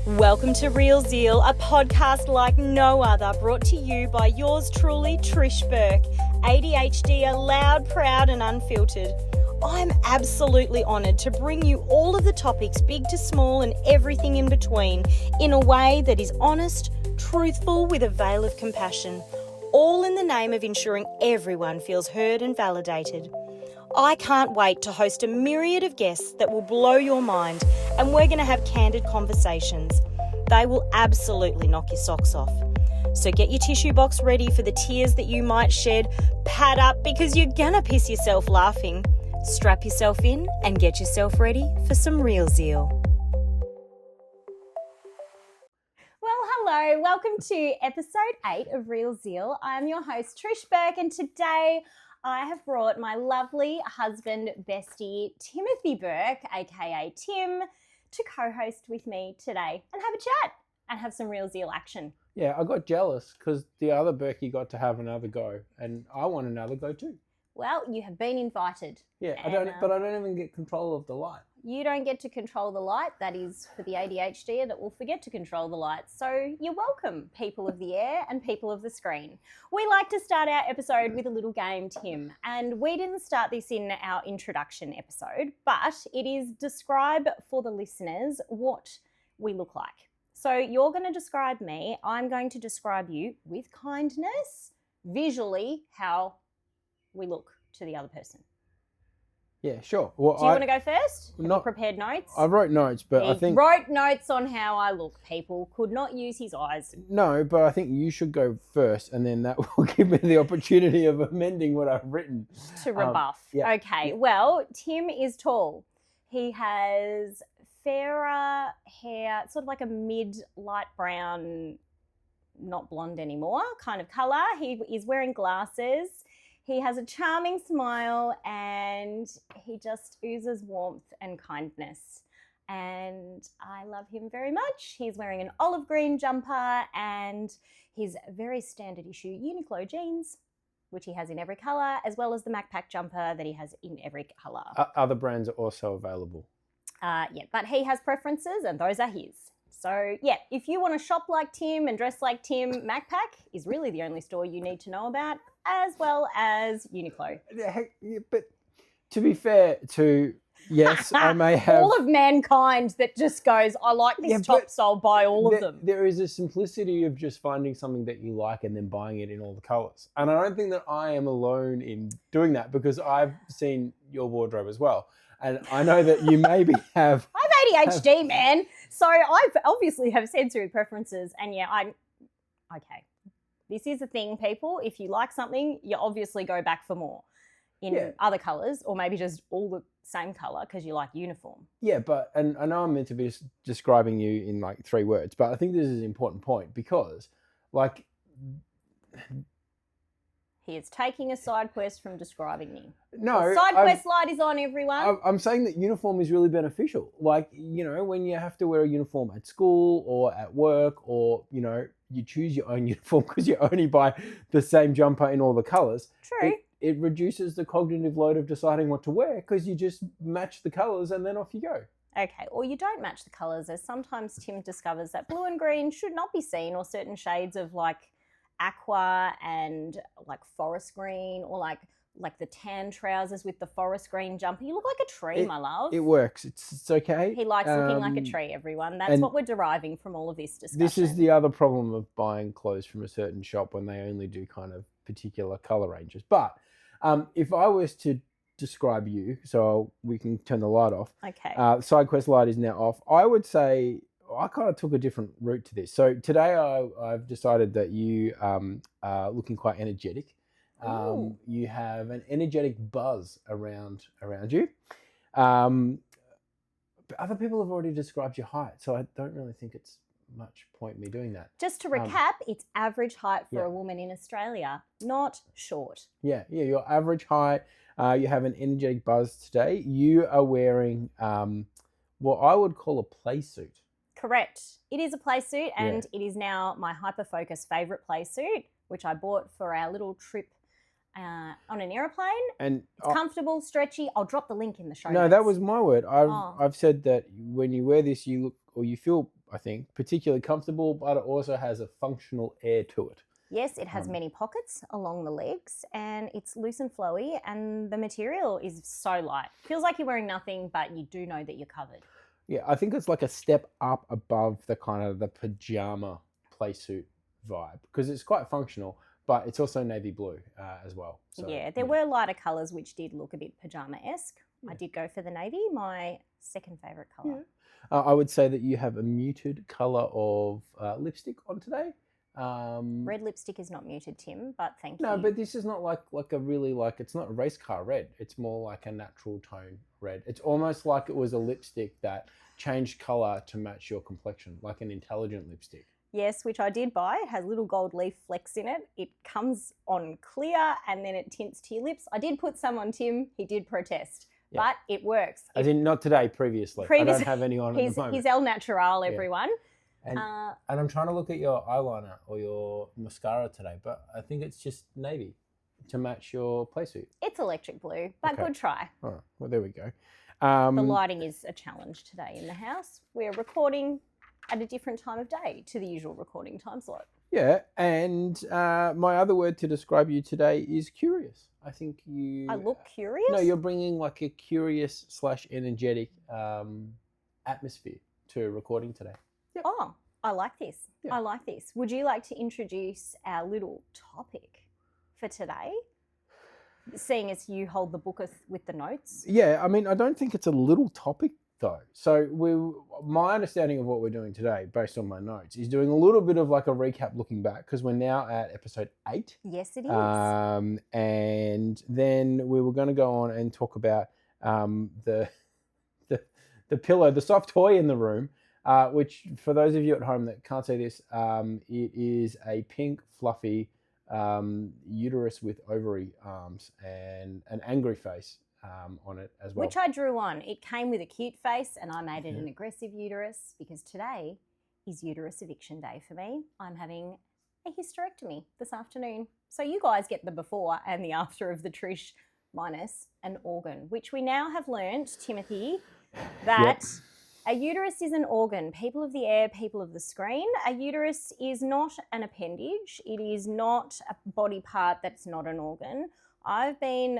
Welcome to Real Zeal, a podcast like no other, brought to you by yours truly, Trish Burke, ADHD, loud, proud and unfiltered. I'm absolutely honoured to bring you all of the topics, big to small and everything in between, in a way that is honest, truthful, with a veil of compassion, all in the name of ensuring everyone feels heard and validated. I can't wait to host a myriad of guests that will blow your mind, and we're going to have candid conversations. They will absolutely knock your socks off. So get your tissue box ready for the tears that you might shed. Pad up because you're going to piss yourself laughing. Strap yourself in and get yourself ready for some Real Zeal. Well, hello. Welcome to episode 8 of Real Zeal. I'm your host, Trish Burke, and today I have brought my lovely husband, bestie, Timothy Burke, aka Tim, to co-host with me today and have a chat and have some Real Zeal action. Yeah, I got jealous because the other Berkey got to have another go, and I want another go too. Well, you have been invited. Yeah, but I don't even get control of the light. You don't get to control the light. That is for the ADHD that will forget to control the light. So you're welcome, people of the air and people of the screen. We like to start our episode with a little game, Tim. And we didn't start this in our introduction episode, but it is describe for the listeners what we look like. So you're going to describe me. I'm going to describe you with kindness, visually, how we look to the other person. Yeah, sure. Well, do you want to go first? Have you prepared notes? I wrote notes, but I think... wrote notes on how I look. People could not use his eyes. No, but I think you should go first, and then that will give me the opportunity of amending what I've written. To rebuff. Yeah. Okay, well, Tim is tall. He has fairer hair, sort of like a mid-light brown, not blonde anymore, kind of colour. He is wearing glasses. He has a charming smile and he just oozes warmth and kindness. And I love him very much. He's wearing an olive green jumper and his very standard issue Uniqlo jeans, which he has in every colour, as well as the MacPack jumper that he has in every colour. Other brands are also available. Yeah, but he has preferences and those are his. So, yeah, if you want to shop like Tim and dress like Tim, MacPack is really the only store you need to know about, as well as Uniqlo. Yeah, but to be fair to, yes, I may have... all of mankind that just goes, I like this top, so I'll buy all of them. There is a simplicity of just finding something that you like and then buying it in all the colours. And I don't think that I am alone in doing that because I've seen your wardrobe as well. And I know that you maybe have... I have ADHD, man. So I obviously have sensory preferences. And yeah, okay. This is a thing, people. If you like something, you obviously go back for more in other colours or maybe just all the same colour because you like uniform. Yeah, but, and I know I'm meant to be describing you in like 3 words, but I think this is an important point because like... He is taking a side quest from describing me. No. The side quest light is on, everyone. I'm saying that uniform is really beneficial. Like, you know, when you have to wear a uniform at school or at work or, you know, you choose your own uniform because you only buy the same jumper in all the colours. True. It reduces the cognitive load of deciding what to wear because you just match the colours and then off you go. Okay, or you don't match the colours, as sometimes Tim discovers that blue and green should not be seen, or certain shades of like aqua and like forest green, or like the tan trousers with the forest green jumper. You look like a tree, my love. It works. It's okay. He likes looking like a tree, everyone. That's what we're deriving from all of this discussion. This is the other problem of buying clothes from a certain shop when they only do kind of particular colour ranges. But if I was to describe you, so we can turn the light off. Okay. Side quest light is now off. I would say I kind of took a different route to this. So today I've decided that you are looking quite energetic. You have an energetic buzz around you. But other people have already described your height, so I don't really think it's much point me doing that. Just to recap, it's average height for a woman in Australia, not short. Yeah, your average height. You have an energetic buzz today. You are wearing what I would call a play suit. Correct. It is a play suit, and it is now my Hyperfocus favourite play suit, which I bought for our little trip on an aeroplane. And it's comfortable, stretchy. I'll drop the link in the show notes. No, that was my word. I've said that when you wear this, you look, or you feel I think, particularly comfortable, but it also has a functional air to it. Yes, it has many pockets along the legs, and it's loose and flowy, and the material is so light. Feels like you're wearing nothing, but you do know that you're covered. Yeah, I think it's like a step up above the kind of the pajama playsuit vibe, because it's quite functional, but it's also navy blue as well. So, yeah, there were lighter colours which did look a bit pajama-esque. Yeah. I did go for the navy, my second favourite colour. Yeah. I would say that you have a muted colour of lipstick on today. Red lipstick is not muted, Tim, but thank you. No, but this is not like a really like, it's not a race car red. It's more like a natural tone red. It's almost like it was a lipstick that changed colour to match your complexion, like an intelligent lipstick. Yes, which I did buy. It has little gold leaf flecks in it. It comes on clear and then it tints to your lips. I did put some on Tim. He did protest. Yeah. But it works. As in not today, previously. I don't have any on at the moment. He's El Natural, everyone. Yeah. And I'm trying to look at your eyeliner or your mascara today, but I think it's just navy to match your playsuit. It's electric blue, but good try. All right, well, there we go. The lighting is a challenge today in the house. We're recording at a different time of day to the usual recording time slot. Yeah, and my other word to describe you today is curious. I think you... I look curious? No, you're bringing like a curious / energetic atmosphere to recording today. Yep. Oh, I like this. Yeah. I like this. Would you like to introduce our little topic for today? Seeing as you hold the book with the notes. Yeah, I mean, I don't think it's a little topic though. So my understanding of what we're doing today, based on my notes, is doing a little bit of like a recap looking back, because we're now at episode 8. Yes, it is. And then we were going to go on and talk about the pillow, the soft toy in the room. Which, for those of you at home that can't see this, it is a pink, fluffy uterus with ovary arms and an angry face on it as well. Which I drew on. It came with a cute face, and I made it an aggressive uterus, because today is uterus eviction day for me. I'm having a hysterectomy this afternoon. So you guys get the before and the after of the Trish minus an organ, which we now have learnt, Timothy, that... Yep. A uterus is an organ. People of the air, people of the screen. A uterus is not an appendage. It is not a body part that's not an organ. I've been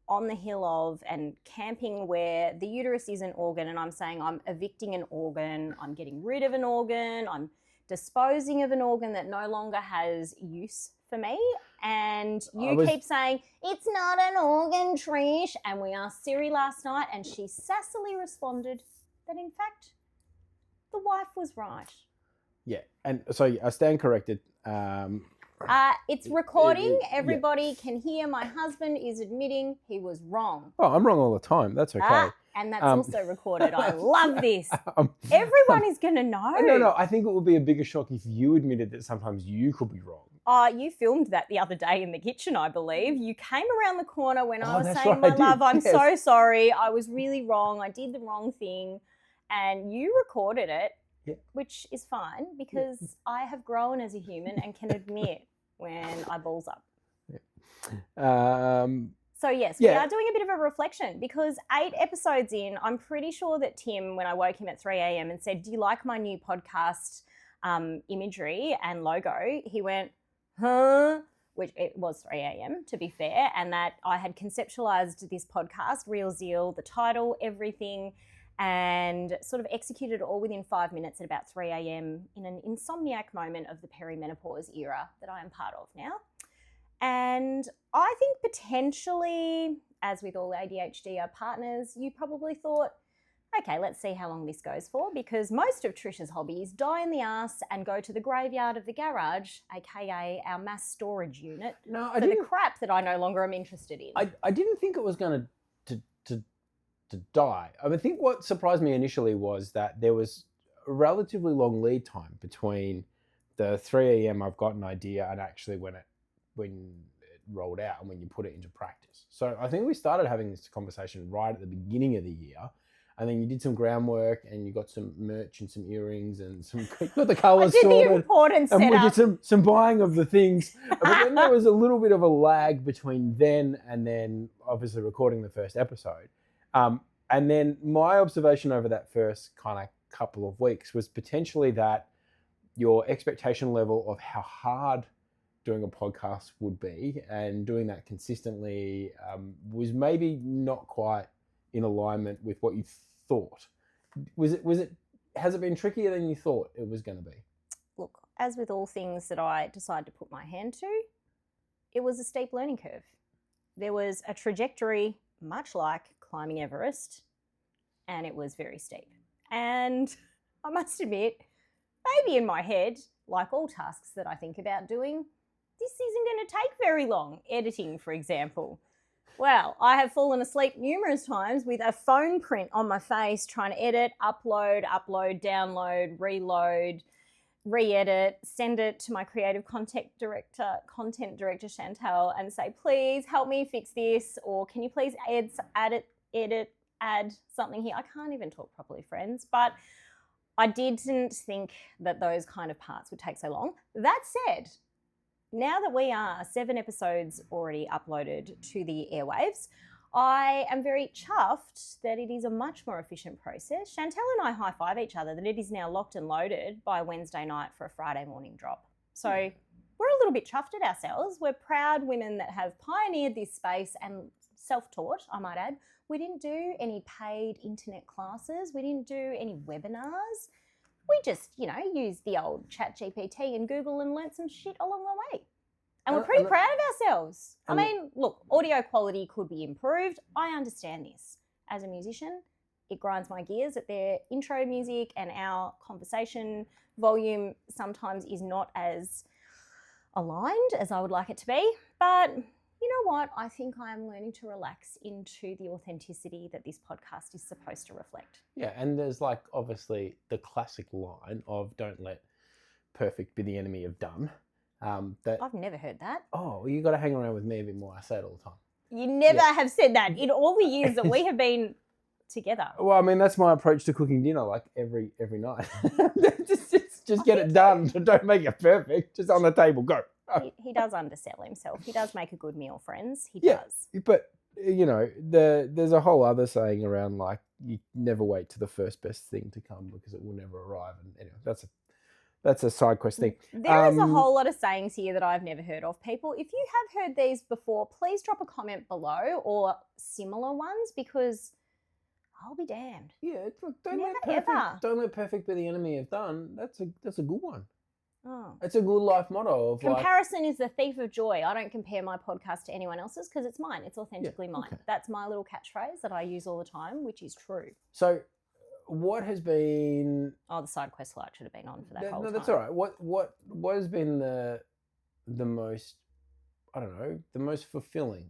on the hill of and camping where the uterus is an organ, and I'm saying I'm evicting an organ, I'm getting rid of an organ, I'm disposing of an organ that no longer has use for me. And you keep saying, it's not an organ, Trish. And we asked Siri last night, and she sassily responded that in fact the wife was right. Yeah, and so I stand corrected. It's recording. Everybody can hear. My husband is admitting he was wrong. Oh, I'm wrong all the time. That's okay. And that's also recorded. I love this. Everyone is going to know. No. I think it would be a bigger shock if you admitted that sometimes you could be wrong. You filmed that the other day in the kitchen, I believe. You came around the corner when I was saying, my love, I'm so sorry. I was really wrong. I did the wrong thing. And you recorded it, which is fine, because I have grown as a human and can admit when I balls up. So yes, we are doing a bit of a reflection, because 8 episodes in, I'm pretty sure that Tim, when I woke him at 3 a.m. and said, do you like my new podcast imagery and logo? He went, huh? Which it was 3 a.m. to be fair, and that I had conceptualized this podcast, Real Zeal, the title, everything, and sort of executed it all within 5 minutes at about 3 a.m. in an insomniac moment of the perimenopause era that I am part of now. And I think potentially, as with all ADHD partners, you probably thought, okay, let's see how long this goes for, because most of Trish's hobbies die in the ass and go to the graveyard of the garage, aka our mass storage unit, for the crap that I no longer am interested in. I didn't think it was going to die. I think what surprised me initially was that there was a relatively long lead time between the 3 a.m. I've got an idea and actually when it rolled out and when you put it into practice. So I think we started having this conversation right at the beginning of the year, and then you did some groundwork and you got some merch and some earrings and got the colours sorted. The important setup. And we did some buying of the things. But then there was a little bit of a lag between then and then obviously recording the first episode. And then my observation over that first kind of couple of weeks was potentially that your expectation level of how hard doing a podcast would be and doing that consistently was maybe not quite in alignment with what you thought. Has it been trickier than you thought it was going to be? Look, as with all things that I decide to put my hand to, it was a steep learning curve. There was a trajectory much like climbing Everest, and it was very steep. And I must admit, maybe in my head, like all tasks that I think about doing, this isn't going to take very long. Editing, for example. Well, I have fallen asleep numerous times with a phone print on my face trying to edit, upload, download, reload, re-edit, send it to my creative content director Chantel, and say, please help me fix this, or can you please add something here. I can't even talk properly, friends, but I didn't think that those kind of parts would take so long. That said, now that we are 7 episodes already uploaded to the airwaves, I am very chuffed that it is a much more efficient process. Chantel and I high-five each other that it is now locked and loaded by Wednesday night for a Friday morning drop. So we're a little bit chuffed at ourselves. We're proud women that have pioneered this space and self-taught, I might add. We didn't do any paid internet classes. We didn't do any webinars. We just, used the old ChatGPT and Google and learnt some shit along the way. And we're pretty proud of ourselves. I mean, look, audio quality could be improved. I understand this. As a musician, it grinds my gears that their intro music and our conversation volume sometimes is not as aligned as I would like it to be. But you know what? I think I am learning to relax into the authenticity that this podcast is supposed to reflect. Yeah, and there's obviously the classic line of don't let perfect be the enemy of done. I've never heard that. Oh, you got to hang around with me a bit more. I say it all the time. You never have said that in all the years that we have been together. Well, I mean, that's my approach to cooking dinner, every night. just get it done. Don't make it perfect. Just on the table, go. He does undersell himself. He does make a good meal, friends. He does. But, there's a whole other saying around, you never wait to the first best thing to come because it will never arrive. And anyway, that's a side quest thing. There is a whole lot of sayings here that I've never heard of. People, if you have heard these before, please drop a comment below or similar ones, because I'll be damned. Yeah, look, don't let perfect be the enemy of done. That's a good one. Oh. It's a good life motto. Comparison is the thief of joy. I don't compare my podcast to anyone else's because it's mine. It's authentically mine. Okay. That's my little catchphrase that I use all the time, which is true. So what has been... Oh, the side quest light should have been on for that whole time. No, that's all right. What has been the most, I don't know, the most fulfilling,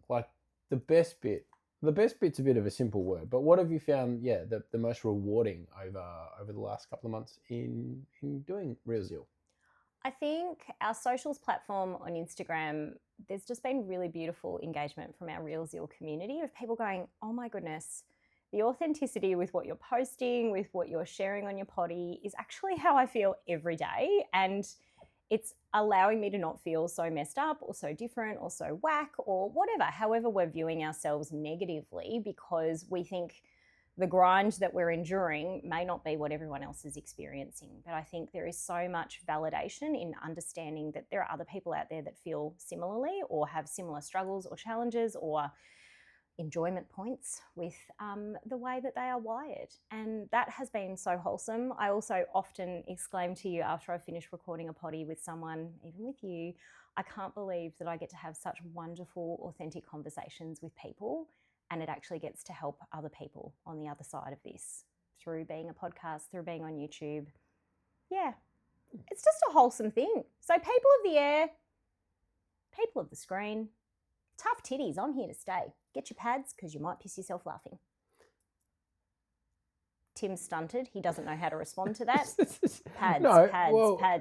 the best bit? The best bit's a bit of a simple word, but what have you found, the most rewarding over the last couple of months in doing Real Zeal? I think our socials platform on Instagram, there's just been really beautiful engagement from our Real Zeal community of people going, oh my goodness, the authenticity with what you're posting, with what you're sharing on your potty is actually how I feel every day. And it's allowing me to not feel so messed up or so different or so whack or whatever, however we're viewing ourselves negatively, because we think the grind that we're enduring may not be what everyone else is experiencing. But I think there is so much validation in understanding that there are other people out there that feel similarly or have similar struggles or challenges or enjoyment points with the way that they are wired. And that has been so wholesome. I also often exclaim to you after I finish recording a potty with someone, even with you, I can't believe that I get to have such wonderful, authentic conversations with people, and it actually gets to help other people on the other side of this through being a podcast, through being on YouTube. Yeah, it's just a wholesome thing. So people of the air, people of the screen, tough titties, I'm here to stay. Get your pads because you might piss yourself laughing. Tim's stunted. He doesn't know how to respond to that. Pads.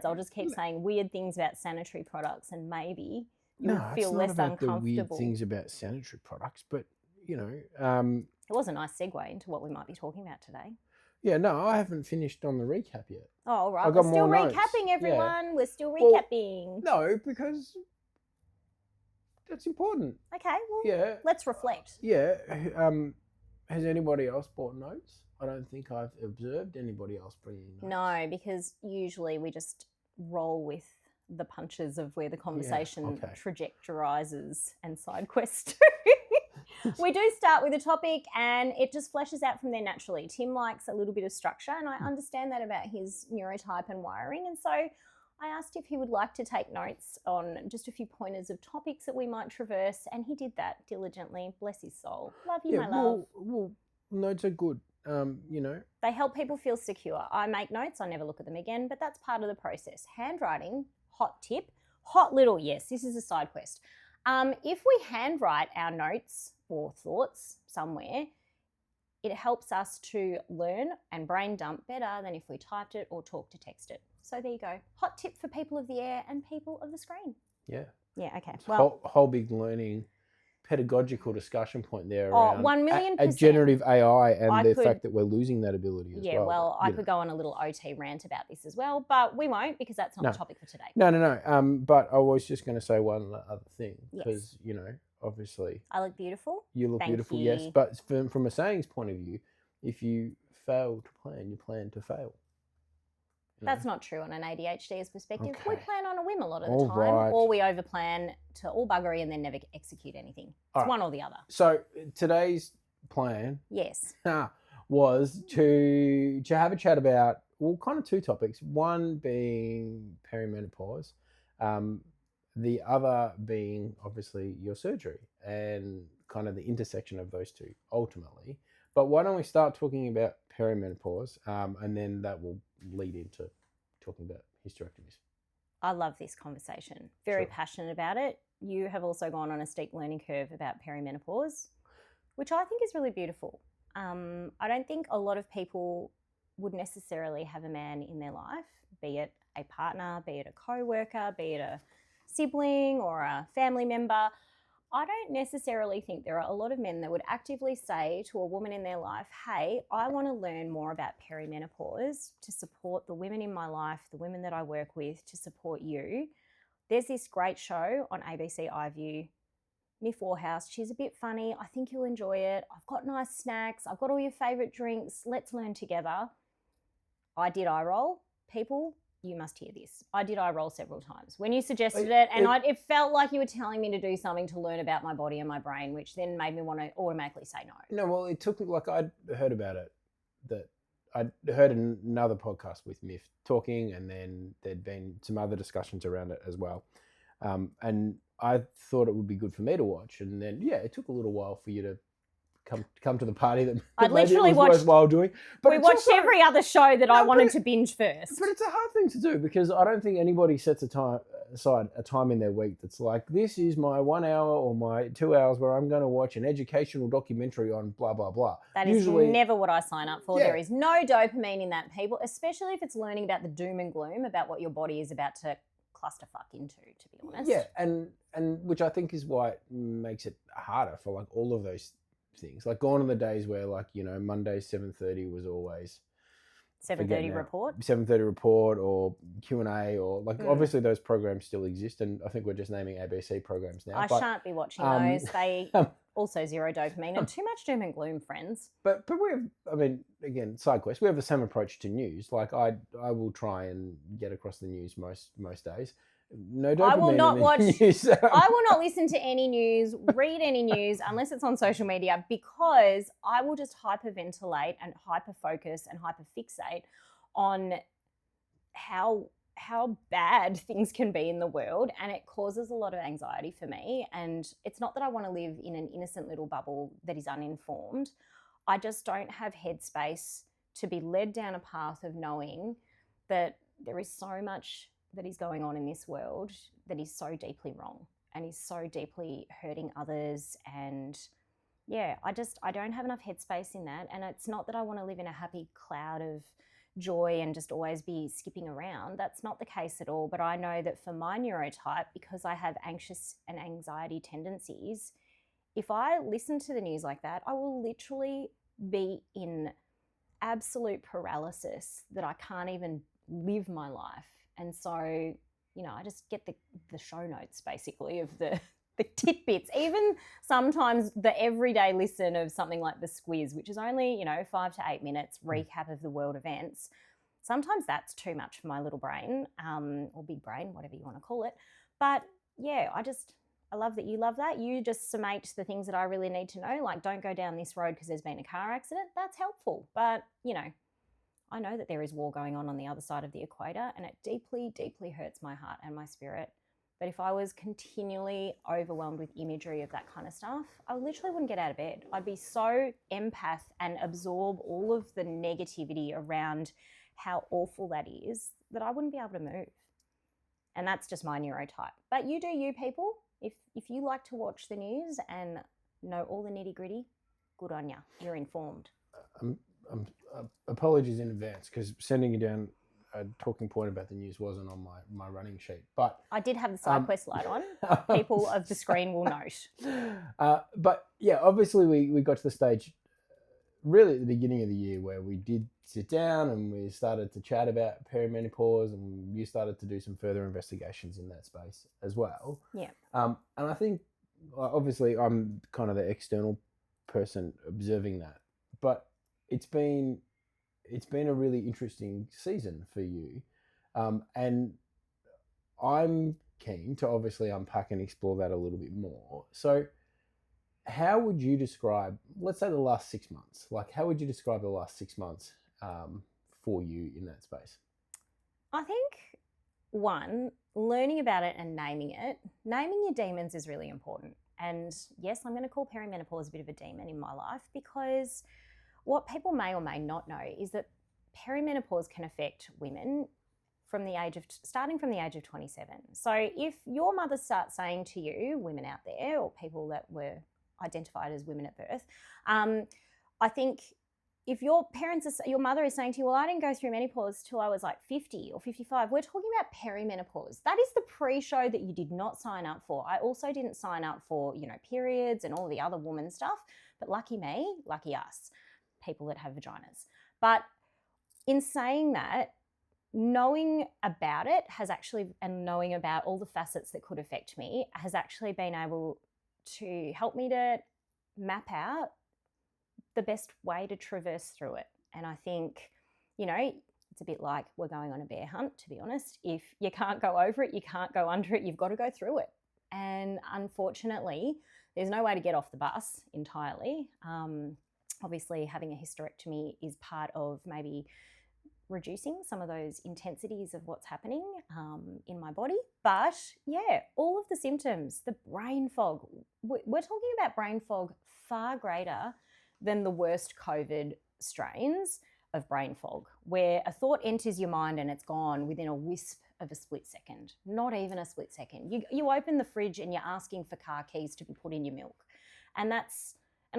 I'll just keep saying weird things about sanitary products and maybe you'll feel less uncomfortable. The weird things about sanitary products, but it was a nice segue into what we might be talking about today. Yeah, no, I haven't finished on the recap yet. Oh, right. We're still recapping, everyone. Yeah. We're still recapping. Well, no, because that's important. Okay, well, let's reflect. Yeah. Has anybody else bought notes? I don't think I've observed anybody else bringing notes. No, because usually we just roll with the punches of where the conversation trajectorizes and side quests to. We do start with a topic and it just fleshes out from there naturally. Tim likes a little bit of structure, and I understand that about his neurotype and wiring. And so I asked if he would like to take notes on just a few pointers of topics that we might traverse, and he did that diligently. Bless his soul. Love you, my love. Well, notes are good. They help people feel secure. I make notes, I never look at them again, but that's part of the process. Handwriting, hot tip, hot little, yes, this is a side quest. If we handwrite our notes or thoughts somewhere, it helps us to learn and brain dump better than if we typed it or talked to text it. So there you go. Hot tip for people of the air and people of the screen. Yeah. Yeah, okay. It's whole big learning pedagogical discussion point there around 1,000,000%. generative AI and the fact that we're losing that ability as well. Yeah, well, I could go on a little OT rant about this as well, but we won't because that's not the topic for today. No. But I was just going to say one other thing because, obviously. I look beautiful. You look beautiful, yes. But from a sayings point of view, if you fail to plan, you plan to fail. That's not true on an ADHD's perspective. Okay. We plan on a whim a lot of the time, or we overplan to all buggery and then never execute anything. It's one or the other. So today's plan, was to have a chat about kind of two topics. One being perimenopause, the other being obviously your surgery and kind of the intersection of those two ultimately. But why don't we start talking about perimenopause, and then that will lead into talking about hysterectomies. I love this conversation. Very passionate about it. You have also gone on a steep learning curve about perimenopause, which I think is really beautiful. I don't think a lot of people would necessarily have a man in their life, be it a partner, be it a co-worker, be it a sibling or a family member. I don't necessarily think there are a lot of men that would actively say to a woman in their life, hey, I want to learn more about perimenopause to support the women in my life, the women that I work with, to support you. There's this great show on ABC iView, Miff Warhurst. She's a bit funny. I think you'll enjoy it. I've got nice snacks. I've got all your favourite drinks. Let's learn together. I did eye roll. People, you must hear this. I did eye roll several times when you suggested it, and it felt like you were telling me to do something to learn about my body and my brain, which then made me want to automatically say no. No, well, it took, I'd heard about it, that I'd heard another podcast with Miff talking, and then there'd been some other discussions around it as well. And I thought it would be good for me to watch, and then, it took a little while for you to come to the party that I'd maybe literally it was worthwhile doing. But we watched every other show that I wanted to binge first. But it's a hard thing to do because I don't think anybody sets aside a time in their week that's like, this is my 1 hour or my 2 hours where I'm going to watch an educational documentary on blah, blah, blah. That is never what I sign up for. There is no dopamine in that, people, especially if it's learning about the doom and gloom, about what your body is about to clusterfuck into, to be honest. Yeah, and which I think is why it makes it harder for like all of those things. Like gone are the days where Monday 7:30 was always 7:30 report. 7:30 report or Q&A or obviously those programs still exist, and I think we're just naming ABC programs now. I shan't be watching those. They also zero dopamine and too much doom and gloom, friends. But again, side quest. We have the same approach to news. Like I will try and get across the news most days. No dopamine. I will not watch. News. I will not listen to any news, read any news unless it's on social media, because I will just hyperventilate and hyperfocus and hyperfixate on how bad things can be in the world, and it causes a lot of anxiety for me. And it's not that I want to live in an innocent little bubble that is uninformed. I just don't have headspace to be led down a path of knowing that there is so much that is going on in this world that is so deeply wrong and is so deeply hurting others. And I don't have enough headspace in that. And it's not that I want to live in a happy cloud of joy and just always be skipping around. That's not the case at all. But I know that for my neurotype, because I have anxious and anxiety tendencies, if I listen to the news like that, I will literally be in absolute paralysis that I can't even live my life. And so, I just get the show notes basically of the the tidbits, even sometimes the everyday listen of something like the Squiz, which is only, 5 to 8 minutes recap of the world events. Sometimes that's too much for my little brain, or big brain, whatever you want to call it. But yeah, I love that you love that. You just summate the things that I really need to know, like don't go down this road because there's been a car accident. That's helpful. But, I know that there is war going on the other side of the equator, and it deeply, deeply hurts my heart and my spirit. But if I was continually overwhelmed with imagery of that kind of stuff, I literally wouldn't get out of bed. I'd be so empath and absorb all of the negativity around how awful that is that I wouldn't be able to move. And that's just my neurotype. But you do you, people. If you like to watch the news and know all the nitty gritty, good on you. You're informed. Apologies in advance because sending you down a talking point about the news wasn't on my running sheet. But I did have the side quest light on. People of the screen will note. But yeah, obviously we got to the stage really at the beginning of the year where we did sit down and we started to chat about perimenopause, and you started to do some further investigations in that space as well. Yeah. And I think obviously I'm kind of the external person observing that, but it's been a really interesting season for you, and I'm keen to obviously unpack and explore that a little bit more. So how would you describe, let's say, the last 6 months? Like, how would you describe the last 6 months for you in that space? I think, one, learning about it and naming it. Naming your demons is really important. And yes, I'm going to call perimenopause a bit of a demon in my life, because what people may or may not know is that perimenopause can affect women starting from the age of 27. So if your mother starts saying to you, women out there, or people that were identified as women at birth, I think if your mother is saying to you, well, I didn't go through menopause till I was like 50 or 55, we're talking about perimenopause. That is the pre-show that you did not sign up for. I also didn't sign up for, periods and all the other woman stuff, but lucky me, lucky us, people that have vaginas. But in saying that, knowing about it and knowing about all the facets that could affect me has actually been able to help me to map out the best way to traverse through it. And I think, it's a bit like we're going on a bear hunt, to be honest. If you can't go over it, you can't go under it, you've got to go through it. And unfortunately, there's no way to get off the bus entirely. Obviously, having a hysterectomy is part of maybe reducing some of those intensities of what's happening in my body. But yeah, all of the symptoms, the brain fog, we're talking about brain fog far greater than the worst COVID strains of brain fog, where a thought enters your mind and it's gone within a wisp of a split second, not even a split second. You open the fridge and you're asking for car keys to be put in your milk. And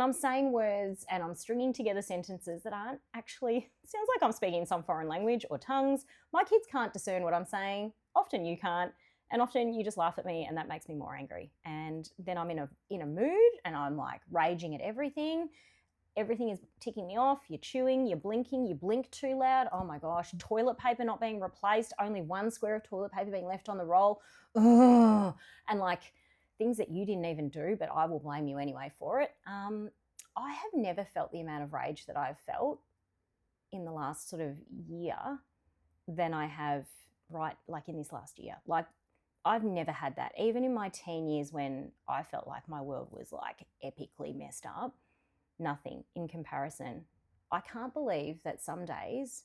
I'm saying words and I'm stringing together sentences that aren't actually, sounds like I'm speaking some foreign language or tongues. My kids can't discern what I'm saying. Often you can't. And often you just laugh at me and that makes me more angry. And then I'm in a mood and I'm like raging at everything. Everything is ticking me off. You're chewing, you're blinking, you blink too loud. Oh my gosh, toilet paper not being replaced, only one square of toilet paper being left on the roll. Ugh. And like things that you didn't even do, but I will blame you anyway for it. I have never felt the amount of rage that I've felt in the last sort of year than I have like in this last year. Like I've never had that. Even in my teen years when I felt like my world was like epically messed up, nothing in comparison. I can't believe that some days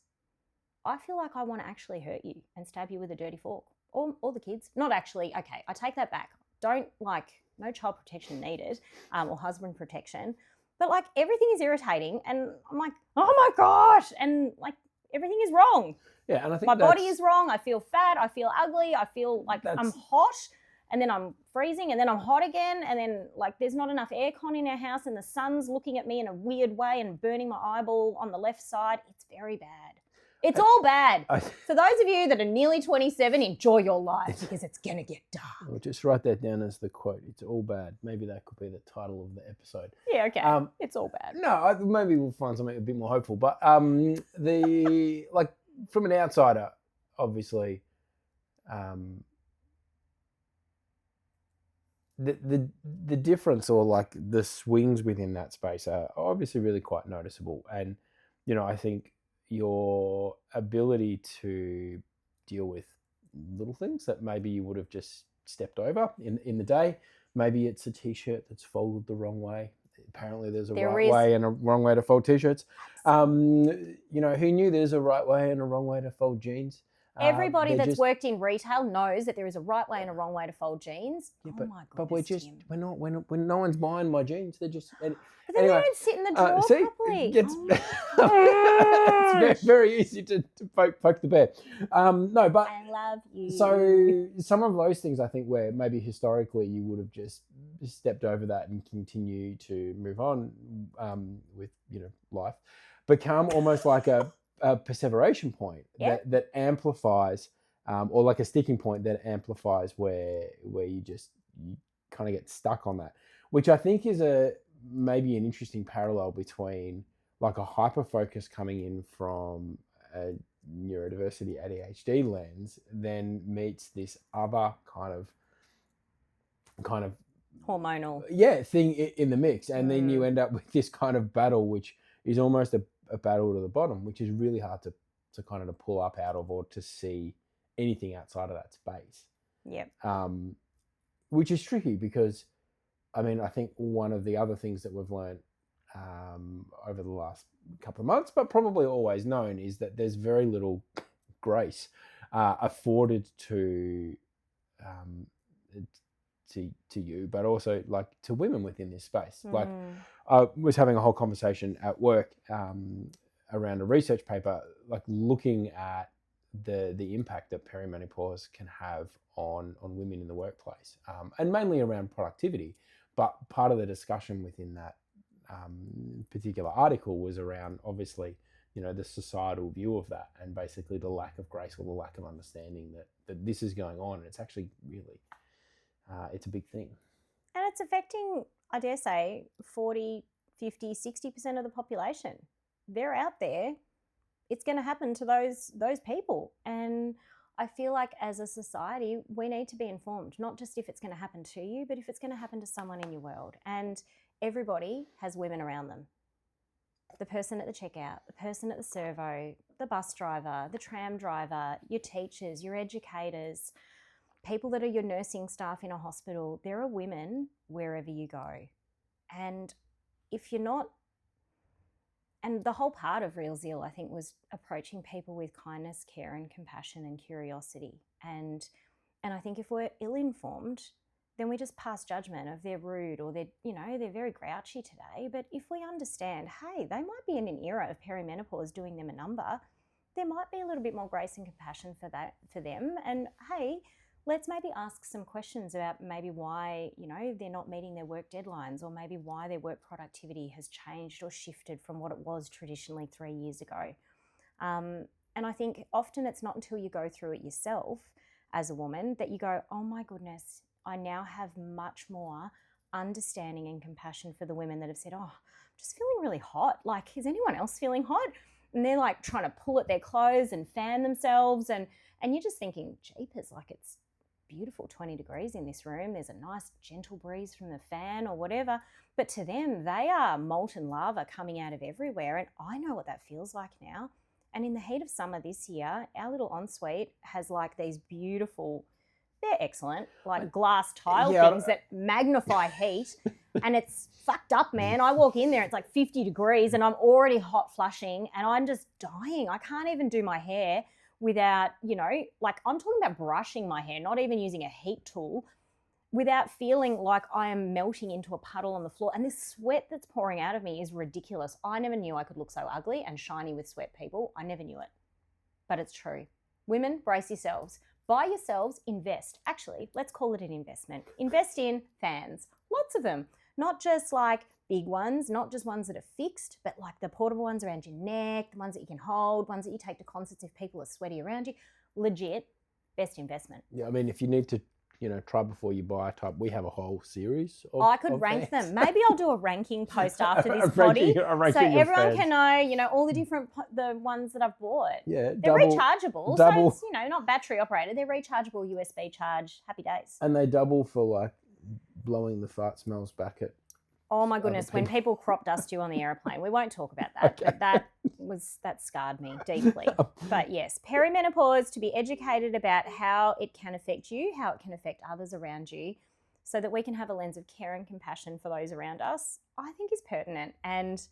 I feel like I want to actually hurt you and stab you with a dirty fork or the kids. Not actually. Okay, I take that back. No child protection needed or husband protection. But like everything is irritating and I'm like, oh my gosh. And like everything is wrong. Yeah, and I think my body is wrong. I feel fat. I feel ugly. I feel like I'm hot. And then I'm freezing and then I'm hot again. And then like there's not enough aircon in our house and the sun's looking at me in a weird way and burning my eyeball on the left side. It's very bad. It's all bad. For those of you that are nearly 27, enjoy your life because it's going to get dark. I'll just write that down as the quote. It's all bad. Maybe that could be the title of the episode. Yeah, okay. It's all bad. No, maybe we'll find something a bit more hopeful. But like from an outsider, obviously, the difference or like the swings within that space are obviously really quite noticeable. And, I think your ability to deal with little things that maybe you would have just stepped over in the day. Maybe it's a t-shirt that's folded the wrong way. Apparently there's a right way and a wrong way to fold t-shirts. Who knew there's a right way and a wrong way to fold jeans? Everybody that's worked in retail knows that there is a right way and a wrong way to fold jeans. Yeah, my goodness, but we're not when no one's buying my jeans, they're just. But then they don't sit in the drawer properly. It's very easy to poke the bear. No, but I love you. So some of those things, I think, where maybe historically you would have just stepped over that and continue to move on with life, become almost like a perseveration point that amplifies, or like a sticking point that amplifies where you kind of get stuck on that, which I think is maybe an interesting parallel between like a hyperfocus coming in from a neurodiversity ADHD lens, then meets this other kind of hormonal thing in the mix, and then you end up with this kind of battle, which is almost a battle to the bottom, which is really hard to kind of pull up out of or to see anything outside of that space. Yep. Which is tricky because, I mean, I think one of the other things that we've learned over the last couple of months, but probably always known, is that there's very little grace afforded to you, but also like to women within this space. Like I was having a whole conversation at work around a research paper, like looking at the impact that perimenopause can have on women in the workplace, and mainly around productivity. But part of the discussion within that particular article was around, obviously, the societal view of that, and basically the lack of grace or the lack of understanding that this is going on. And it's actually really, it's a big thing. And it's affecting, I dare say, 40, 50, 60% of the population. They're out there. It's going to happen to those people. And I feel like as a society, we need to be informed, not just if it's going to happen to you, but if it's going to happen to someone in your world. And everybody has women around them. The person at the checkout, the person at the servo, the bus driver, the tram driver, your teachers, your educators, people that are your nursing staff in a hospital. There are women wherever you go. And if you're not, and the whole part of Real Zeal, I think, was approaching people with kindness, care and compassion and curiosity. And I think if we're ill-informed, then we just pass judgment of they're rude or they're very grouchy today. But if we understand, hey, they might be in an era of perimenopause doing them a number, there might be a little bit more grace and compassion for them. And hey, let's maybe ask some questions about maybe why, they're not meeting their work deadlines, or maybe why their work productivity has changed or shifted from what it was traditionally 3 years ago. And I think often it's not until you go through it yourself as a woman that you go, oh my goodness, I now have much more understanding and compassion for the women that have said, oh, I'm just feeling really hot. Like, is anyone else feeling hot? And they're like trying to pull at their clothes and fan themselves. And you're just thinking, jeepers, like it's beautiful 20 degrees in this room. There's a nice gentle breeze from the fan or whatever. But to them, they are molten lava coming out of everywhere. And I know what that feels like now. And in the heat of summer this year, our little ensuite has like these beautiful, they're excellent, like glass tile things that magnify heat. And it's fucked up, man. I walk in there, it's like 50 degrees and I'm already hot flushing and I'm just dying. I can't even do my hair without, like I'm talking about brushing my hair, not even using a heat tool, without feeling like I am melting into a puddle on the floor. And this sweat that's pouring out of me is ridiculous. I never knew I could look so ugly and shiny with sweat, people. I never knew it. But it's true. Women, brace yourselves. Buy yourselves, invest. Actually, let's call it an investment. Invest in fans. Lots of them. Not just like big ones, not just ones that are fixed, but like the portable ones around your neck, the ones that you can hold, ones that you take to concerts if people are sweaty around you. Legit, best investment. Yeah, I mean, if you need to, try before you buy type, we have a whole series of I could rank fans. them. Maybe I'll do a ranking post after this potty, so everyone can know, all the different, the ones that I've bought. Yeah, they're rechargeable, so it's, not battery operated. They're rechargeable, USB charge, happy days. And they double for like blowing the fart smells back at. Oh my goodness, when people crop dust you on the airplane, we won't talk about that, Okay. but that scarred me deeply. But yes, perimenopause, to be educated about how it can affect you, how it can affect others around you, so that we can have a lens of care and compassion for those around us, I think is pertinent. And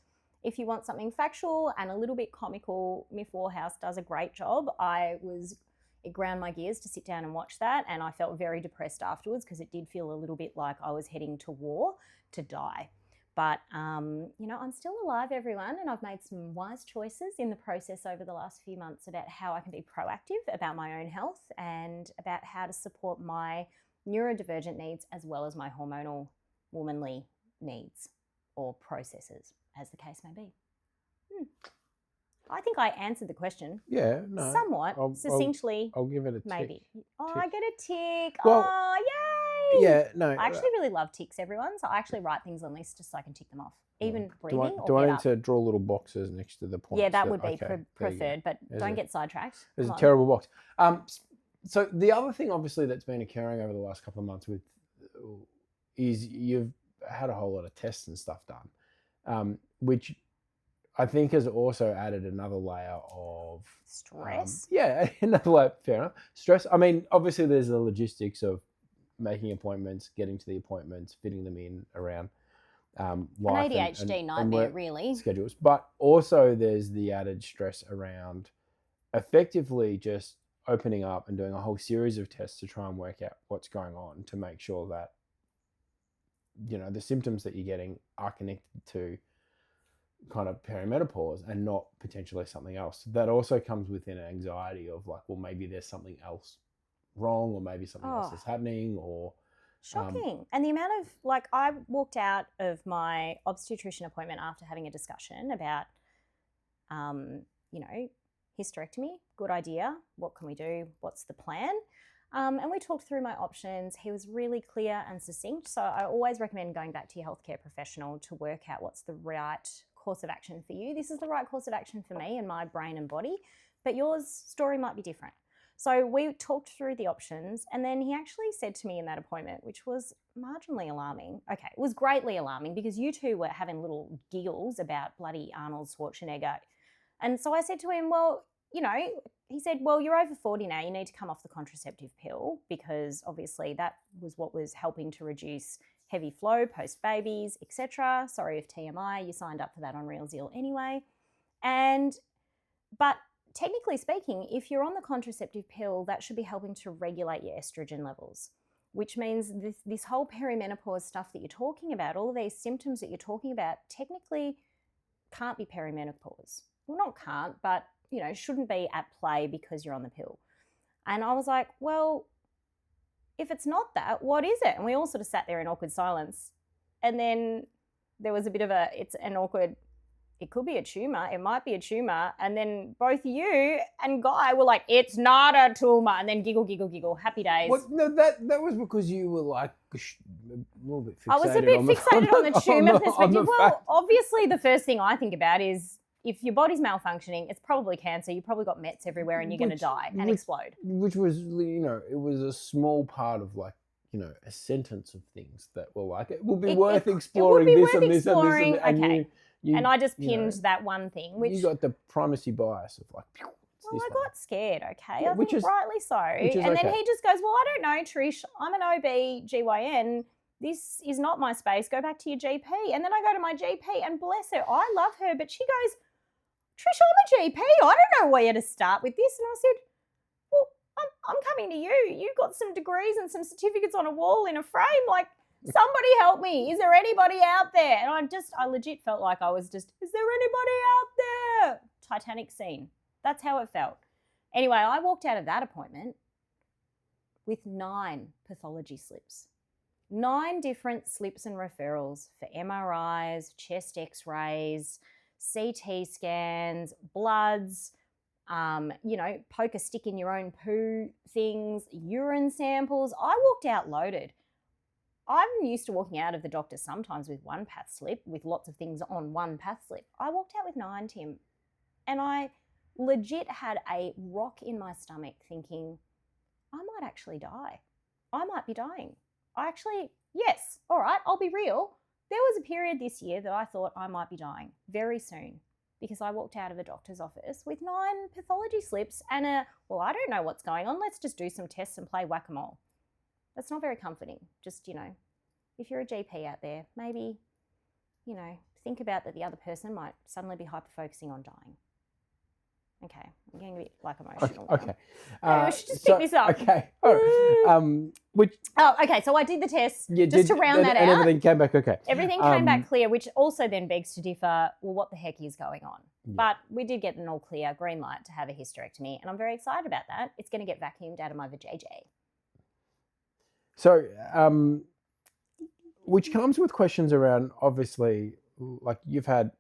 if you want something factual and a little bit comical, Miff Warhurst does a great job. It ground my gears to sit down and watch that, and I felt very depressed afterwards because it did feel a little bit like I was heading to war, to die. But, I'm still alive, everyone, and I've made some wise choices in the process over the last few months about how I can be proactive about my own health and about how to support my neurodivergent needs as well as my hormonal womanly needs or processes, as the case may be. I think I answered the question. Yeah, no. Somewhat, succinctly. I'll give it a tick. Maybe. Oh, I get a tick. Well, oh, yay! Yeah, no. I actually really love ticks, everyone. So I actually write things on lists just so I can tick them off. Even breathing do I or need get up. to draw little boxes next to the points? Yeah, that would be okay, preferred, but don't get sidetracked. There's Come a on. terrible box. So the other thing, obviously, that's been occurring over the last couple of months is you've had a whole lot of tests and stuff done, which I think has also added another layer of stress. Another layer. Fair enough. Stress. I mean, obviously, there's the logistics of making appointments, getting to the appointments, fitting them in around life an ADHD nightmare, really. Schedules, but also there's the added stress around effectively just opening up and doing a whole series of tests to try and work out what's going on to make sure that the symptoms that you're getting are connected to kind of perimenopause and not potentially something else. That also comes with an anxiety of like, well, maybe there's something else wrong, or maybe something else is happening, or shocking. And the amount of I walked out of my obstetrician appointment after having a discussion about hysterectomy, good idea, what can we do, what's the plan, and we talked through my options. He was really clear and succinct, so I always recommend going back to your healthcare professional to work out what's the right course of action for you. This is the right course of action for me and my brain and body, but yours story might be different. So we talked through the options, and then he actually said to me in that appointment, which was marginally alarming. Okay, it was greatly alarming because you two were having little giggles about bloody Arnold Schwarzenegger. And so I said to him, well, he said, well, you're over 40 now. You need to come off the contraceptive pill because obviously that was what was helping to reduce heavy flow post-babies, etc. Sorry if TMI, you signed up for that on Real Zeal anyway. But technically speaking, if you're on the contraceptive pill, that should be helping to regulate your estrogen levels, which means this whole perimenopause stuff that you're talking about, all of these symptoms that you're talking about, technically can't be perimenopause. Well, not can't, but, shouldn't be at play because you're on the pill. And I was like, well, if it's not that, what is it? And we all sort of sat there in awkward silence. And then there was a bit of it could be a tumour, it might be a tumour. And then both you and Guy were like, it's not a tumour. And then giggle, giggle, giggle, happy days. Well, no, that was because you were like a little bit fixated. I was a bit fixated on the tumour perspective. Well, obviously the first thing I think about is if your body's malfunctioning, it's probably cancer. You've probably got Mets everywhere and you're going to die and explode. Which was, it was a small part of a sentence of things that were like, it will be worth exploring this and this and this. Okay. And I just pinned that one thing. Which you got the primacy bias of like, well, I got scared, okay? I which think is rightly so. And then he just goes, well, I don't know, Trish, I'm an OB-GYN. This is not my space. Go back to your GP. And then I go to my GP and bless her, I love her, but she goes, Trish, I'm a GP. I don't know where to start with this. And I said, well, I'm coming to you. You've got some degrees and some certificates on a wall in a frame. Like, somebody help me. Is there anybody out there? And I legit felt like I was just, is there anybody out there? Titanic scene. That's how it felt. Anyway, I walked out of that appointment with 9 pathology slips. 9 different slips and referrals for MRIs, chest x-rays, CT scans, bloods, poke a stick in your own poo things, urine samples. I walked out loaded. I'm used to walking out of the doctor sometimes with 1 path slip, with lots of things on 1 path slip. I walked out with 9, Tim, and I legit had a rock in my stomach thinking, I might actually die. I might be dying. I actually Yes, all right, I'll be real. There was a period this year that I thought I might be dying very soon because I walked out of a doctor's office with 9 pathology slips and I don't know what's going on. Let's just do some tests and play whack-a-mole. That's not very comforting. Just, if you're a GP out there, maybe, think about that the other person might suddenly be hyper-focusing on dying. Okay, I'm getting a bit emotional. Okay. Maybe we should just pick this up. Okay. All right. Okay. So I did the test to round that out. And everything came back okay. Everything came back clear, which also then begs to differ. Well, what the heck is going on? Yeah. But we did get an all clear green light to have a hysterectomy, and I'm very excited about that. It's going to get vacuumed out of my vajayjay. So, which comes with questions around, obviously, like you've had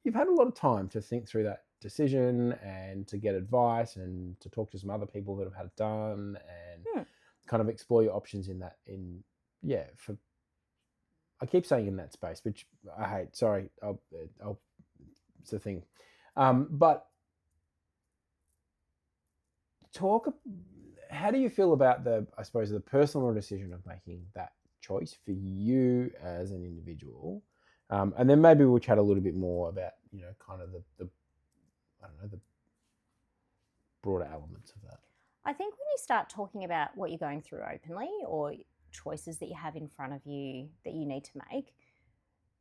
a lot of time to think through that decision and to get advice and to talk to some other people that have had it done and kind of explore your options in that. I keep saying in that space, which I hate. Sorry, it's a thing. But how do you feel about the personal decision of making that choice for you as an individual? And then maybe we'll chat a little bit more about, kind of the broader elements of that. I think when you start talking about what you're going through openly or choices that you have in front of you that you need to make,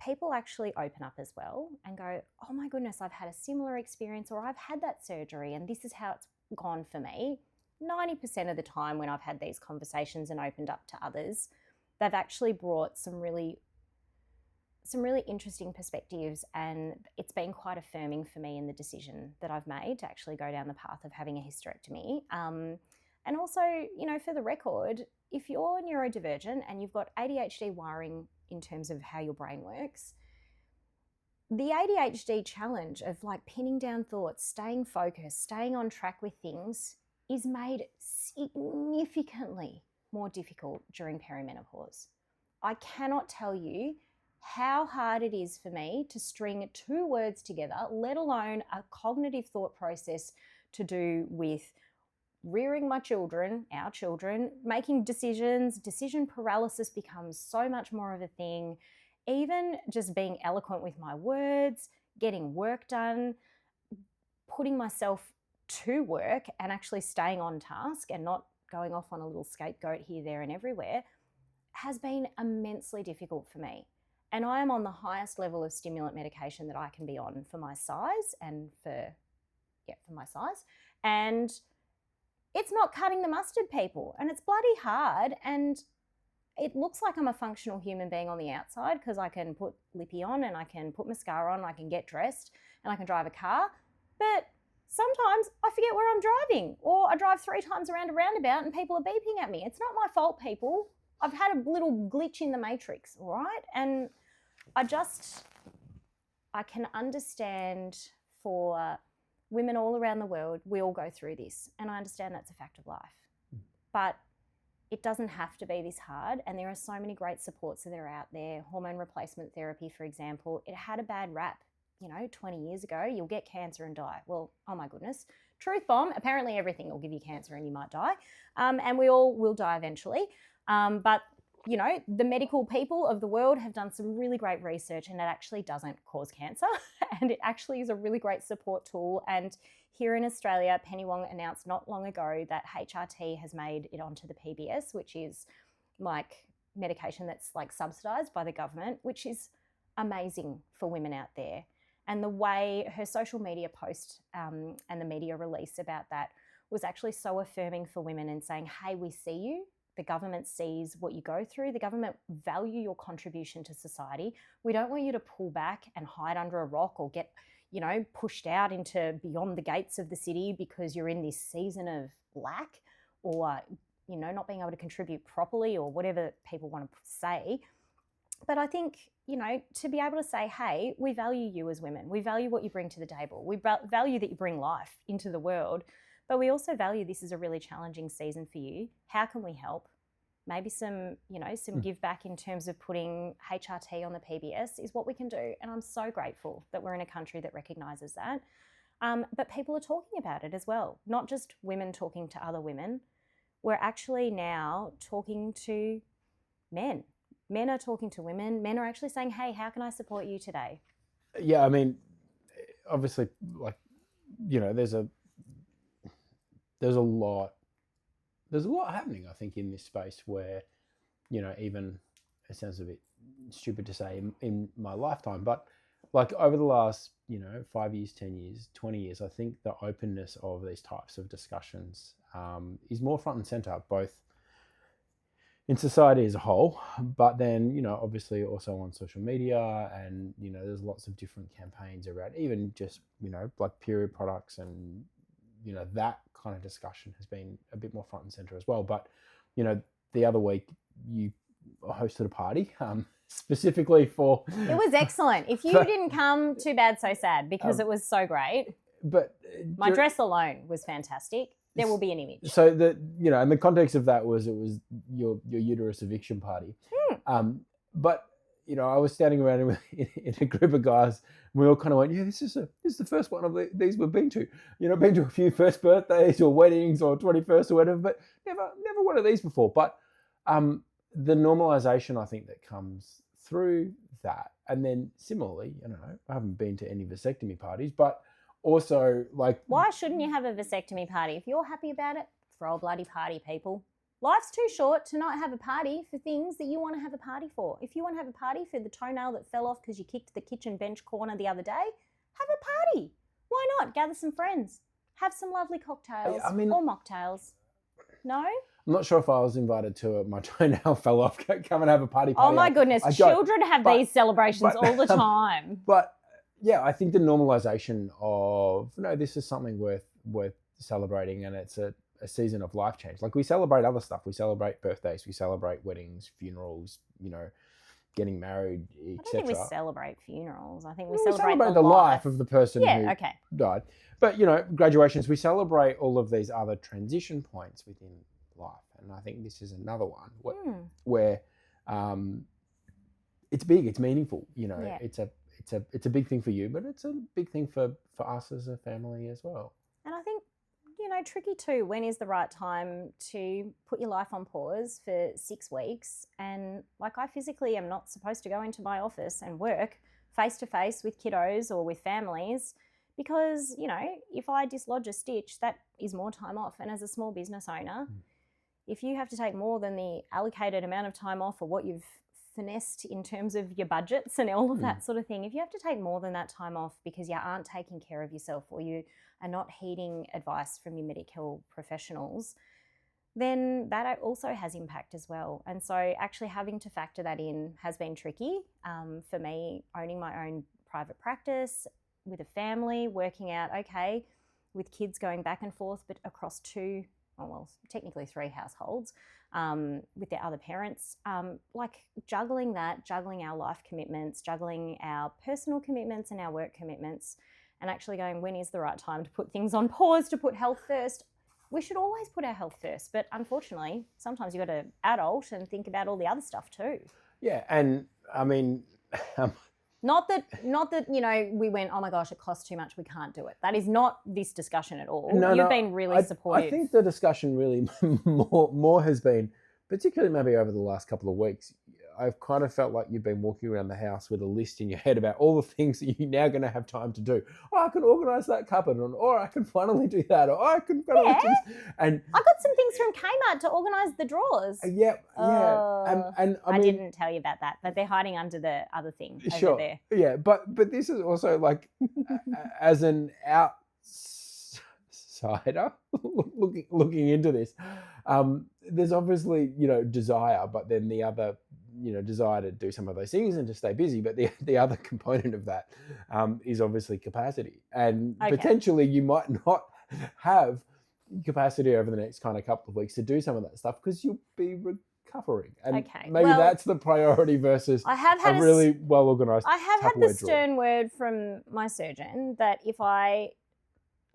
people actually open up as well and go, oh my goodness, I've had a similar experience, or I've had that surgery and this is how it's gone for me. 90% of the time when I've had these conversations and opened up to others, they've actually brought some really interesting perspectives, and it's been quite affirming for me in the decision that I've made to actually go down the path of having a hysterectomy. And also, for the record, if you're neurodivergent and you've got ADHD wiring in terms of how your brain works, the ADHD challenge of pinning down thoughts, staying focused, staying on track with things is made significantly more difficult during perimenopause. I cannot tell you how hard it is for me to string 2 words together, let alone a cognitive thought process to do with rearing our children, making decisions. Decision paralysis becomes so much more of a thing. Even just being eloquent with my words, getting work done, putting myself to work and actually staying on task and not going off on a little scapegoat here, there and everywhere has been immensely difficult for me. And I am on the highest level of stimulant medication that I can be on for my size and for my size. And it's not cutting the mustard, people. And it's bloody hard. And it looks like I'm a functional human being on the outside because I can put lippy on and I can put mascara on, I can get dressed and I can drive a car. But sometimes I forget where I'm driving, or I drive 3 times around a roundabout and people are beeping at me. It's not my fault, people. I've had a little glitch in the matrix, all right? And I can understand for women all around the world, we all go through this, and I understand that's a fact of life. But it doesn't have to be this hard, and there are so many great supports that are out there. Hormone replacement therapy, for example, it had a bad rap, 20 years ago. You'll get cancer and die. Well, oh my goodness. Truth bomb, apparently everything will give you cancer and you might die, and we all will die eventually. But the medical people of the world have done some really great research, and it actually doesn't cause cancer and it actually is a really great support tool. And here in Australia, Penny Wong announced not long ago that HRT has made it onto the PBS, which is medication that's subsidised by the government, which is amazing for women out there. And the way her social media post and the media release about that was actually so affirming for women and saying, hey, we see you. The government sees what you go through. The government value your contribution to society. We don't want you to pull back and hide under a rock or get, pushed out into beyond the gates of the city because you're in this season of lack or, not being able to contribute properly or whatever people want to say. But I think, to be able to say, hey, we value you as women. We value what you bring to the table. We value that you bring life into the world. But we also value this is a really challenging season for you. How can we help? Maybe some give back in terms of putting HRT on the PBS is what we can do. And I'm so grateful that we're in a country that recognises that. But people are talking about it as well, not just women talking to other women. We're actually now talking to men men are talking to women. Men are actually saying, hey, how can I support you today? Yeah, I mean, obviously, like, you know, there's a lot happening, I think, in this space where, you know, even, it sounds a bit stupid to say in my lifetime, but like over the last, you know, 5 years, 10 years, 20 years, I think the openness of these types of discussions is more front and center, both in society as a whole, but then, you know, obviously also on social media, and, you know, there's lots of different campaigns around even just, you know, like period products, and, you know, that kind of discussion has been a bit more front and center as well. But, you know, the other week you hosted a party specifically for... It was excellent. If you didn't come, too bad, so sad, because it was so great. But my dress alone was fantastic. There will be an image. So you know, and the context of that was, it was your uterus eviction party. But, you know, I was standing around in a group of guys, and we all kind of went, yeah, this is the first one of these we've been to. You know, been to a few first birthdays or weddings or 21st or whatever, but never one of these before. But the normalization, I think, that comes through that, and then similarly, you know, I haven't been to any vasectomy parties, but also, like... Why shouldn't you have a vasectomy party? If you're happy about it, throw a bloody party, people. Life's too short to not have a party for things that you want to have a party for. If you want to have a party for the toenail that fell off because you kicked the kitchen bench corner the other day, have a party. Why not? Gather some friends. Have some lovely cocktails or mocktails. No? I'm not sure if I was invited to my toenail fell off. Come and have a party. Oh my goodness. Children have these celebrations all the time. But yeah, I think the normalization of, no, this is something worth celebrating, and it's a season of life change. Like, we celebrate other stuff. We celebrate birthdays. We celebrate weddings, funerals, you know, getting married, etc. I don't think we celebrate funerals. I think we celebrate the life of the person who died. But, you know, graduations, we celebrate all of these other transition points within life. And I think this is another one where it's big, it's meaningful, you know, it's a big thing for you, but it's a big thing for us as a family as well. And I think, you know, tricky too, when is the right time to put your life on pause for 6 weeks? And like, I physically am not supposed to go into my office and work face to face with kiddos or with families, because, you know, if I dislodge a stitch, that is more time off. And as a small business owner, if you have to take more than the allocated amount of time off or what you've finessed in terms of your budgets and all of that sort of thing, if you have to take more than that time off because you aren't taking care of yourself, or you are not heeding advice from your medical professionals, then that also has impact as well. And so actually having to factor that in has been tricky for me, owning my own private practice with a family, working out, okay, with kids going back and forth, but across technically 3 households, with their other parents, like juggling our life commitments, juggling our personal commitments and our work commitments, and actually going, when is the right time to put things on pause, to put health first? We should always put our health first, but unfortunately, sometimes you've got to adult and think about all the other stuff too. Yeah, and I mean... Not that, you know, we went, oh my gosh, it costs too much, we can't do it. That is not this discussion at all. You've been really supportive. I think the discussion really more has been, particularly maybe over the last couple of weeks, I've kind of felt like you've been walking around the house with a list in your head about all the things that you're now going to have time to do. Oh, I can organise that cupboard, or I can finally do that, or I can finally do this. And I got some things from Kmart to organise the drawers. Yeah. And I mean, didn't tell you about that, but they're hiding under the other thing over there. Yeah, but this is also like, as an outsider looking into this, there's obviously, you know, desire, but then the other, you know, desire to do some of those things and to stay busy. But the other component of that is obviously capacity. And potentially you might not have capacity over the next kind of couple of weeks to do some of that stuff because you'll be recovering. And maybe that's the priority versus a really well-organised. I have had the stern word from my surgeon that if I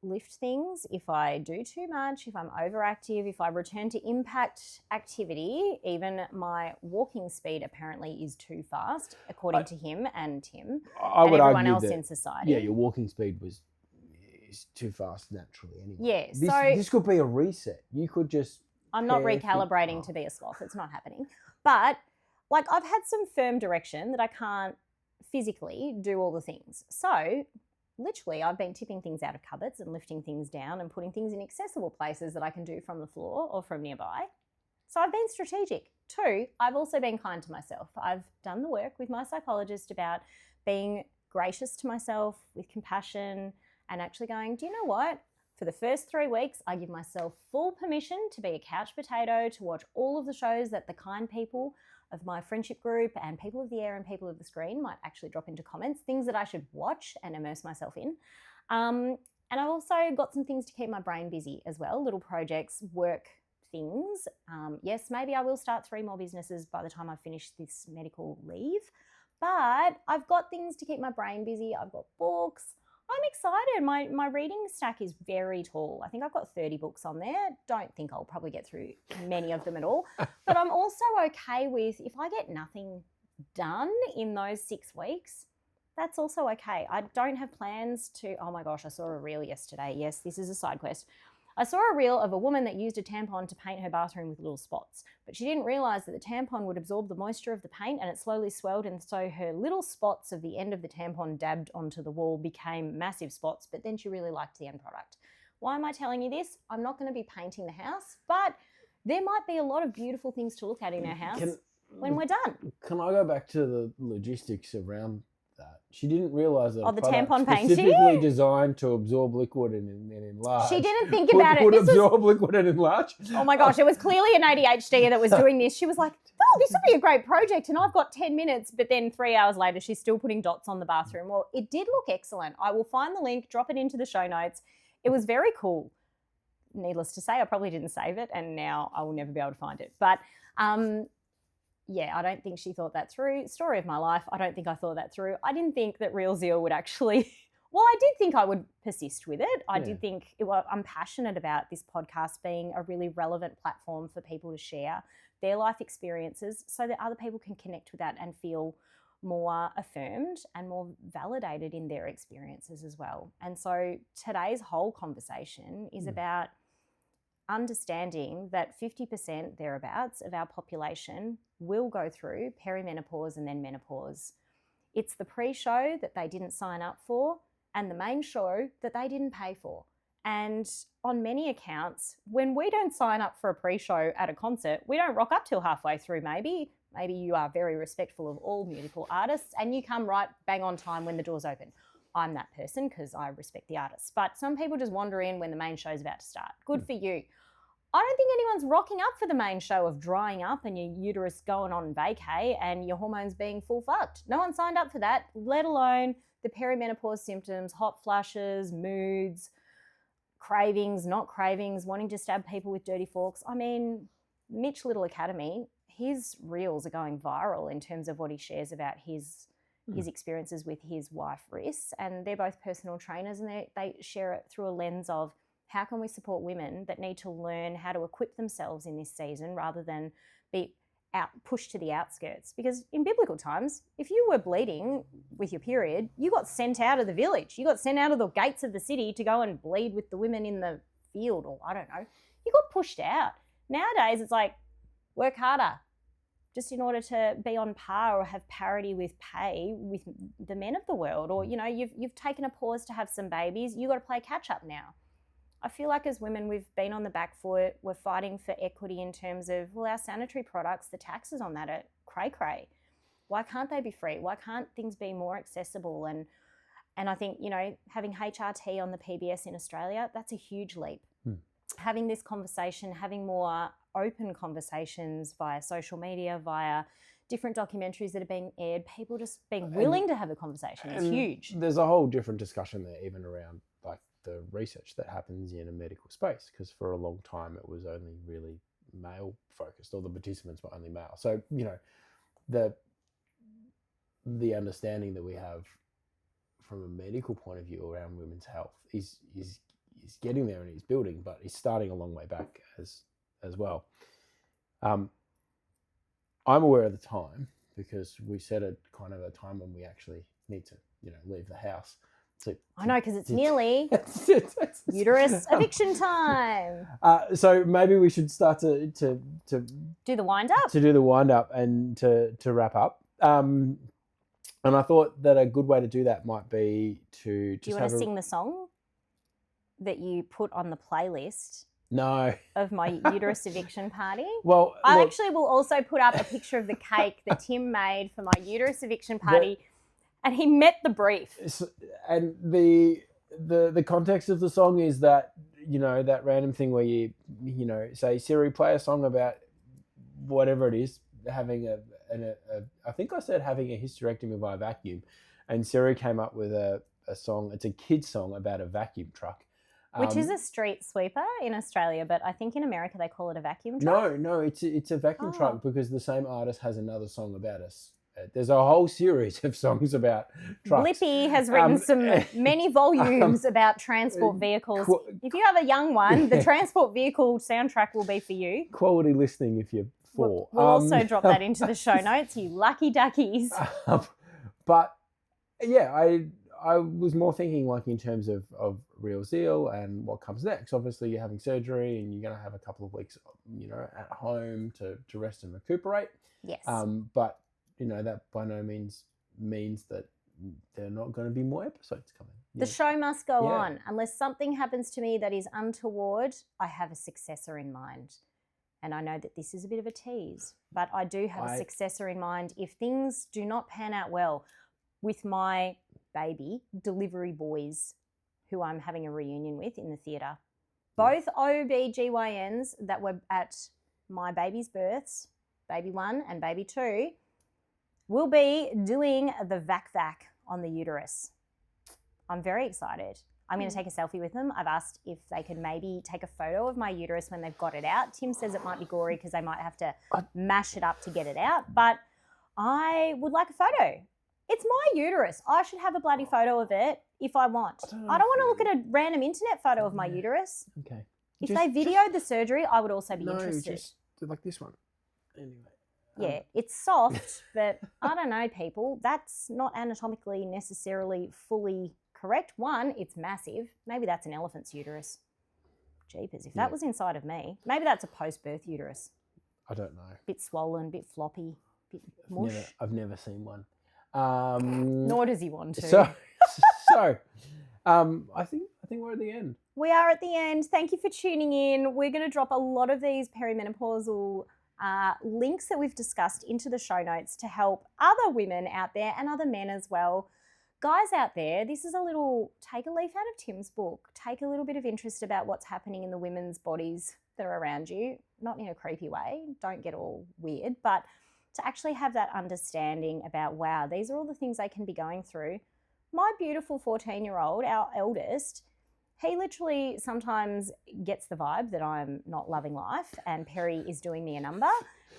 lift things, if I do too much, if I'm overactive, if I return to impact activity, even my walking speed apparently is too fast, according to him and Tim and everyone else in society. Yeah, your walking speed is too fast naturally anyway. Yeah, this could be a reset. You could just... I'm not recalibrating to be a sloth. It's not happening. But like I've had some firm direction that I can't physically do all the things. So literally I've been tipping things out of cupboards and lifting things down and putting things in accessible places that I can do from the floor or from nearby. So I've been strategic. 2, I've also been kind to myself. I've done the work with my psychologist about being gracious to myself with compassion and actually going, do you know what? For the first 3 weeks, I give myself full permission to be a couch potato, to watch all of the shows that the kind people of my friendship group and people of the air and people of the screen might actually drop into comments, things that I should watch and immerse myself in. And I've also got some things to keep my brain busy as well, little projects, work things. Yes, maybe I will start 3 more businesses by the time I finish this medical leave, but I've got things to keep my brain busy. I've got books. I'm excited. My reading stack is very tall. I think I've got 30 books on there. Don't think I'll probably get through many of them at all. But I'm also okay with if I get nothing done in those 6 weeks, that's also okay. I don't have plans to, oh my gosh, I saw a reel yesterday. Yes, this is a side quest. I saw a reel of a woman that used a tampon to paint her bathroom with little spots, but she didn't realise that the tampon would absorb the moisture of the paint and it slowly swelled, and so her little spots of the end of the tampon dabbed onto the wall became massive spots, but then she really liked the end product. Why am I telling you this? I'm not going to be painting the house, but there might be a lot of beautiful things to look at in our house when we're done. Can I go back to the logistics around that? She didn't realise that the tampon painting? specifically designed to absorb liquid and enlarge. She didn't think about it. Would absorb liquid and enlarge? Oh my gosh, it was clearly an ADHD that was doing this. She was like, oh, this would be a great project, and I've got 10 minutes, but then 3 hours later, she's still putting dots on the bathroom. Well, it did look excellent. I will find the link, drop it into the show notes. It was very cool. Needless to say, I probably didn't save it, and now I will never be able to find it. But yeah, I don't think she thought that through. Story of my life. I don't think I thought that through. I didn't think that Real Zeal would actually, well, I did think I would persist with it. I did think, I'm passionate about this podcast being a really relevant platform for people to share their life experiences so that other people can connect with that and feel more affirmed and more validated in their experiences as well. And so today's whole conversation is about understanding that 50% thereabouts of our population will go through perimenopause and then menopause. It's the pre-show that they didn't sign up for and the main show that they didn't pay for. And on many accounts, when we don't sign up for a pre-show at a concert, we don't rock up till halfway through maybe. Maybe you are very respectful of all musical artists and you come right bang on time when the doors open. I'm that person because I respect the artists. But some people just wander in when the main show is about to start. Good for you. I don't think anyone's rocking up for the main show of drying up and your uterus going on vacay and your hormones being full fucked. No one signed up for that, let alone the perimenopause symptoms, hot flushes, moods, cravings, not cravings, wanting to stab people with dirty forks. I mean, Mitch Little Academy, his reels are going viral in terms of what he shares about his experiences with his wife, Riss, and they're both personal trainers, and they share it through a lens of how can we support women that need to learn how to equip themselves in this season rather than be pushed to the outskirts. Because in biblical times, if you were bleeding with your period, you got sent out of the village. You got sent out of the gates of the city to go and bleed with the women in the field, or I don't know. You got pushed out. Nowadays, it's like, work harder just in order to be on par or have parity with pay with the men of the world. Or, you know, you've taken a pause to have some babies. You got to play catch up now. I feel like as women, we've been on the back foot. We're fighting for equity in terms of, well, our sanitary products, the taxes on that are cray-cray. Why can't they be free? Why can't things be more accessible? And I think, you know, having HRT on the PBS in Australia, that's a huge leap. Having this conversation, having more open conversations via social media, via different documentaries that are being aired, people just being willing to have a conversation is huge. There's a whole different discussion there, even around like the research that happens in a medical space, because for a long time it was only really male focused, or the participants were only male. So, you know, the understanding that we have from a medical point of view around women's health is getting there and is building, but it's starting a long way back as well. I'm aware of the time because we set a kind of a time when we actually need to, you know, leave the house. So I know, because it's nearly it's- uterus eviction time. So maybe we should start to Do the wind up. do the wind up and to wrap up. And I thought that a good way to do that might be to just Do you want to sing the song that you put on the playlist No. of my uterus eviction party? Well, I look, actually will also put up a picture of the cake that Tim made for my uterus eviction party, and he met the brief. and the context of the song is that, you know, that random thing where you say, Siri, play a song about whatever it is, having I think I said having a hysterectomy by vacuum, and Siri came up with a song. It's a kid's song about a vacuum truck. Which is a street sweeper in Australia, but I think in America they call it a vacuum truck. No, it's a vacuum truck, because the same artist has another song about us. There's a whole series of songs about trucks. Blippi has written many volumes about transport vehicles. If you have a young one, the transport vehicle soundtrack will be for you. Quality listening if you're 4. We'll also drop that into the show notes, you lucky duckies. But yeah, I was more thinking like in terms of Real Zeal and what comes next. Obviously, you're having surgery and you're going to have a couple of weeks, at home to rest and recuperate. Yes. But, that by no means means that there are not going to be more episodes coming. The show must go on. Unless something happens to me that is untoward, I have a successor in mind. And I know that this is a bit of a tease, but I do have a successor in mind if things do not pan out well with my baby delivery boys who I'm having a reunion with in the theatre. Both OBGYNs that were at my baby's births, baby 1 and baby 2, will be doing the vac on the uterus. I'm very excited. I'm going to take a selfie with them. I've asked if they could maybe take a photo of my uterus when they've got it out. Tim says it might be gory because they might have to mash it up to get it out, but I would like a photo. It's my uterus. I should have a bloody photo of it if I want. I don't want to look at a random internet photo of my uterus. Okay. If they videoed the surgery, I would also be interested. No, just like this one. Anyway. Yeah, it's soft, but I don't know, people. That's not anatomically necessarily fully correct. One, it's massive. Maybe that's an elephant's uterus. Jeepers, if that was inside of me, maybe that's a post-birth uterus. I don't know. Bit swollen, bit floppy, bit mush. I've never seen one. Nor does he want to. So, I think we're at the end. We are at the end. Thank you for tuning in. We're going to drop a lot of these perimenopausal links that we've discussed into the show notes to help other women out there and other men as well. Guys out there, this is take a leaf out of Tim's book. Take a little bit of interest about what's happening in the women's bodies that are around you. Not in a creepy way. Don't get all weird, but to actually have that understanding about, wow, these are all the things I can be going through. My beautiful 14-year-old, our eldest, he literally sometimes gets the vibe that I'm not loving life and Perry is doing me a number,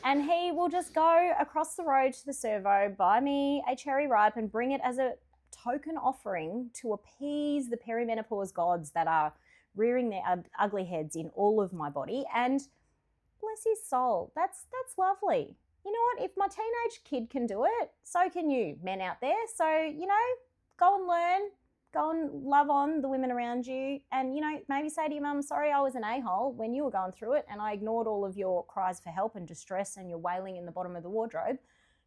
and he will just go across the road to the servo, buy me a cherry ripe and bring it as a token offering to appease the perimenopause gods that are rearing their ugly heads in all of my body. And bless his soul, that's lovely. You know what? If my teenage kid can do it, so can you, men out there. So, go and learn, go and love on the women around you, and, maybe say to your mum, sorry, I was an a-hole when you were going through it and I ignored all of your cries for help and distress and your wailing in the bottom of the wardrobe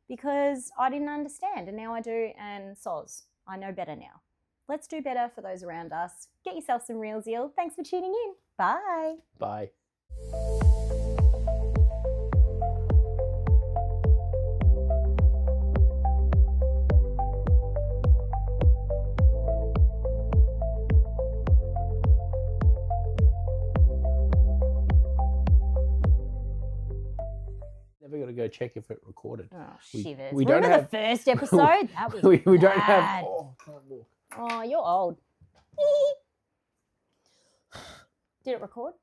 because I didn't understand, and now I do, and soz, I know better now. Let's do better for those around us. Get yourself some Real Zeal. Thanks for tuning in. Bye. Bye. Never got to go check if it recorded. Oh, shivers. We don't Remember have the first episode? That was we don't bad. have. Oh, can't walk. Oh, you're old. Did it record?